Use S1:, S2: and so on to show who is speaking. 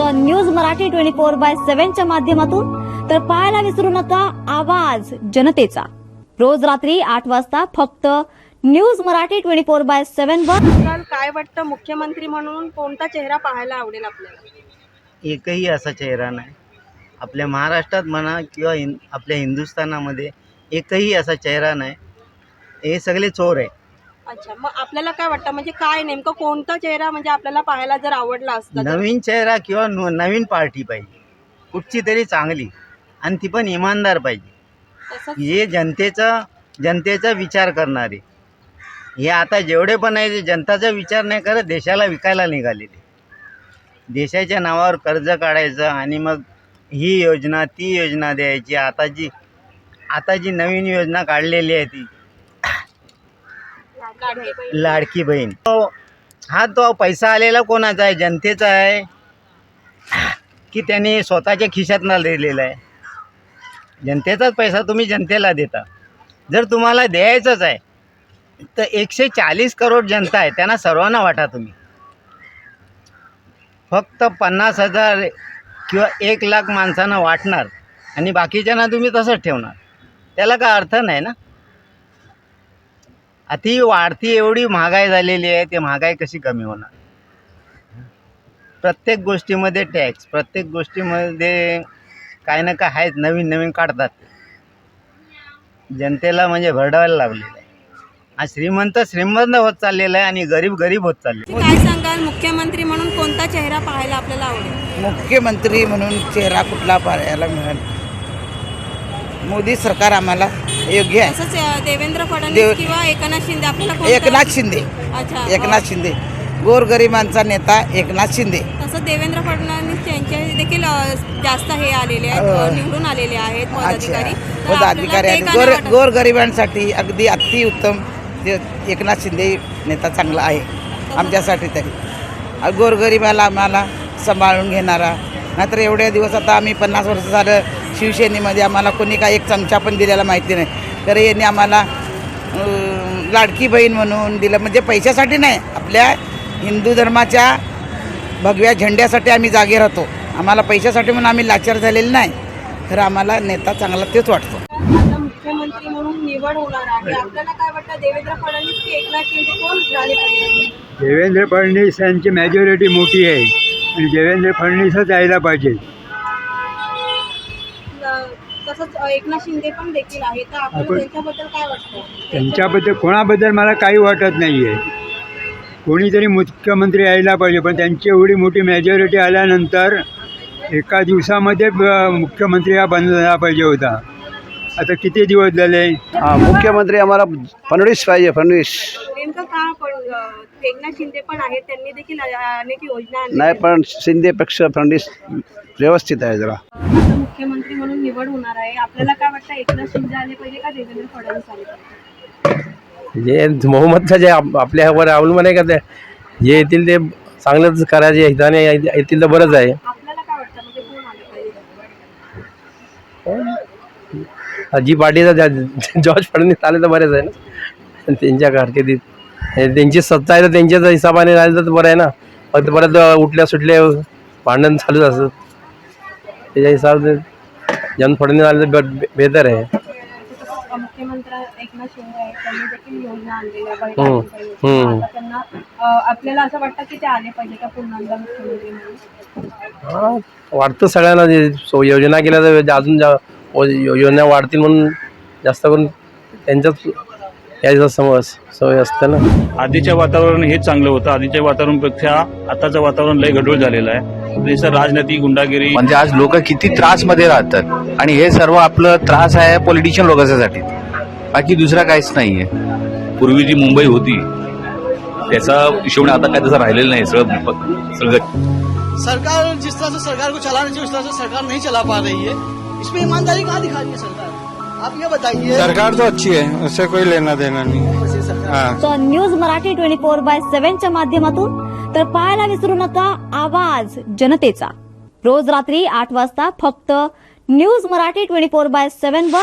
S1: तर न्यूज मराठी 24/7 माध्यमातून तर पाहायला विसरू नका आवाज जनतेचा. रोज रात्री 8 वाजता फक्त न्यूज मराठी 24/7 वर.
S2: काय वाटतं, मुख्यमंत्री म्हणून कोणता चेहरा पाहायला आवडेल आपल्याला?
S3: एकही असा चेहरा नाही आपल्या महाराष्ट्रात म्हणा किंवा आपल्या हिंदुस्थानामध्ये एकही असा चेहरा नाही. हे सगळे चोर आहे.
S2: अच्छा, मग आपल्याला काय वाटतं, म्हणजे काय नेमकं कोणता चेहरा म्हणजे आपल्याला पाहायला जर आवडला असता?
S3: नवीन चेहरा किंवा नवीन पार्टी पाहिजे, कुठची तरी चांगली, आणि ती पण इमानदार पाहिजे. हे जनतेचा विचार करणारे. हे आता जेवढे पण आहे ते जनताचा विचार नाही करत, देशाला विकायला निघालेले. देशाच्या नावावर कर्ज काढायचं आणि मग ही योजना ती योजना द्यायची. आता जी नवीन योजना काढलेली आहे ती लाडकी बहीण, तो पैसा आलेला कोणाचा आहे? जनतेचा आहे की त्यांनी स्वतःच्या खिशातनं दिलेला आहे? जनतेचाच पैसा तुम्ही जनतेला देता. जर तुम्हाला द्यायचंच आहे तर 140 करोड जनता आहे, त्यांना सर्वांना वाटा. तुम्ही फक्त 50,000 किंवा 1,00,000 माणसांना वाटणार आणि बाकीच्यांना तुम्ही तसंच ठेवणार, त्याला काय अर्थ नाही ना. वाढती एवढी महागाई झालेली आहे, ते महागाई कशी कमी होणार? प्रत्येक गोष्टीमध्ये टॅक्स, प्रत्येक गोष्टीमध्ये काय ना काय आहेत, नवीन काढतात. जनतेला म्हणजे भरडावायला लागलेलं आहे. आज श्रीमंत होत चाललेला आहे आणि गरीब होत चालले.
S2: काय सांगाल, मुख्यमंत्री म्हणून कोणता चेहरा पाहायला आपल्याला आवडेल?
S4: मुख्यमंत्री म्हणून चेहरा कुठला पाहायला मिळेल? मोदी सरकार आम्हाला योग्य आहे.
S2: तसंच देवेंद्र फडणवीस किंवा एकनाथ शिंदे आपल्याला कोणता?
S4: एकनाथ शिंदे.
S2: अच्छा,
S4: एकनाथ शिंदे गोरगरिबांचा नेता एकनाथ शिंदे.
S2: तसं देवेंद्र फडणवीस यांचे देखील जास्त हे आलेले आहेत, निवडून आलेले आहेत पदाधिकारी. तर
S4: पदाधिकारी
S2: आपल्याला ते का नाही
S4: आहेत.
S2: वाटत?
S4: गोरगरिबांसाठी अगदी अतिउत्तम ते एकनाथ शिंदे नेता चांगला आहे आमच्यासाठी. तरी गोरगरिबाला आम्हाला सांभाळून घेणारा. नाहीतर एवढ्या दिवस आता आम्ही 50 वर्ष झालं शिवसेनेमध्ये, आम्हाला कोणी काय एक चमचा पण दिलेला माहिती नाही. तर यांनी आम्हाला लाडकी बहीण म्हणून दिलं, म्हणजे पैशासाठी नाही, आपल्या हिंदू धर्माच्या भगव्या झेंड्यासाठी आम्ही जागे राहतो. आम्हाला पैशासाठी म्हणून आम्ही लाचार झालेले नाही. तर आम्हाला नेता चांगला तेच वाटतो.
S2: आता मुख्यमंत्री म्हणून निवड होणार आहे, आपल्याला काय वाटतं, देवेंद्र फडणवीस की एकनाथ शिंदे कोण झाले पाहिजे?
S5: देवेंद्र फडणवीस यांची मेजॉरिटी मोठी आहे आणि देवेंद्र फडणवीसच यायला पाहिजे.
S2: तसंच एकनाथ शिंदे पण देखील आहे, तर आपल्याला त्यांच्याबद्दल काय वाटतं?
S5: त्यांच्याबद्दल कोणाबद्दल मला काही वाटत नाही आहे. कोणीतरी मुख्यमंत्री यायला पाहिजे, पण त्यांची एवढी मोठी मेजॉरिटी आल्यानंतर एका दिवसामध्ये मुख्यमंत्री हा बंद झाला पाहिजे होता. आता किती दिवस झाले?
S6: मुख्यमंत्री आम्हाला फडणवीस पाहिजे. फडणवीस
S2: नेमकं का? पण एकनाथ शिंदे पण आहेत, त्यांनी देखील अनेक योजना आणल्या.
S6: नाही, पण शिंदेपेक्षा फडणवीस व्यवस्थित आहे जरा.
S2: आता मुख्यमंत्री म्हणून निवड होणार आहे, आपल्याला काय वाटतं, एकनाथ शिंदे आले पाहिजे का देवेंद्र फडणवीस आले पाहिजे?
S7: जे बहुमतचं जे आपल्यावर अवलंबून आहे का, ते जे येतील ते चांगलंच करायचे हिताने येतील तर बरंच आहे.
S2: आपल्याला काय वाटतं, म्हणजे कोण आले पाहिजे?
S7: जी पार्टीचा जॉर्ज फडणवीस आले तर बरेच आहे ना. त्यांच्या कारकिर्दीत त्यांची सत्ता आहे तर त्यांच्याच हिशोबाने राहिलं तर बरं आहे ना. फक्त परत उठल्या सुटल्या भांडण चालूच असतं. त्याच्या हिशोबाने जॉर्ज फडणवीस आले तर बेहतर आहे.
S2: मुख्यमंत्री एकनाथ शिंदे आहेत, त्यांनी देखील योजना आणलेल्या आहेत. त्यांना आपल्याला असं वाटतं की ते आले पाहिजे का पुन्हा मुख्यमंत्री म्हणून?
S7: वाटतं सगळ्यांना. योजना केल्या तर अजून योजना वाढतील म्हणून जास्त करून त्यांच्याच यायचा सवय असतं ना.
S8: आधीच्या वातावरण हे चांगलं होतं. आधीच्या वातावरणापेक्षा आताचं वातावरण लय गढूळ झालेलं आहे. देशात राजनीती, गुंडागिरी,
S9: म्हणजे आज लोक किती त्रास मध्ये राहतात आणि हे सर्व आपलं त्रास आहे पॉलिटिशियन लोकांसाठी, बाकी दुसरा काहीच नाहीये.
S8: पूर्वी जी मुंबई होती त्याचा हिशोब आता काय तसं राहिलेलं नाही. सगळं
S10: सरकार जिस तरह से सरकार को चलाना चाहिए उस तरह से सरकार नहीं चला पा रही है. इसमें ईमानदारी कहाँ दिखा रही है सरकार? आप ये बताइए.
S5: सरकार तो अच्छी है, उससे कोई लेना देना नहीं.
S1: तर न्यूज मराठी 24/7 माध्यमातून तर पाहायला विसरू नका आवाज जनतेचा. रोज रात्री 8 वाजता फक्त न्यूज मराठी 24/7 वर.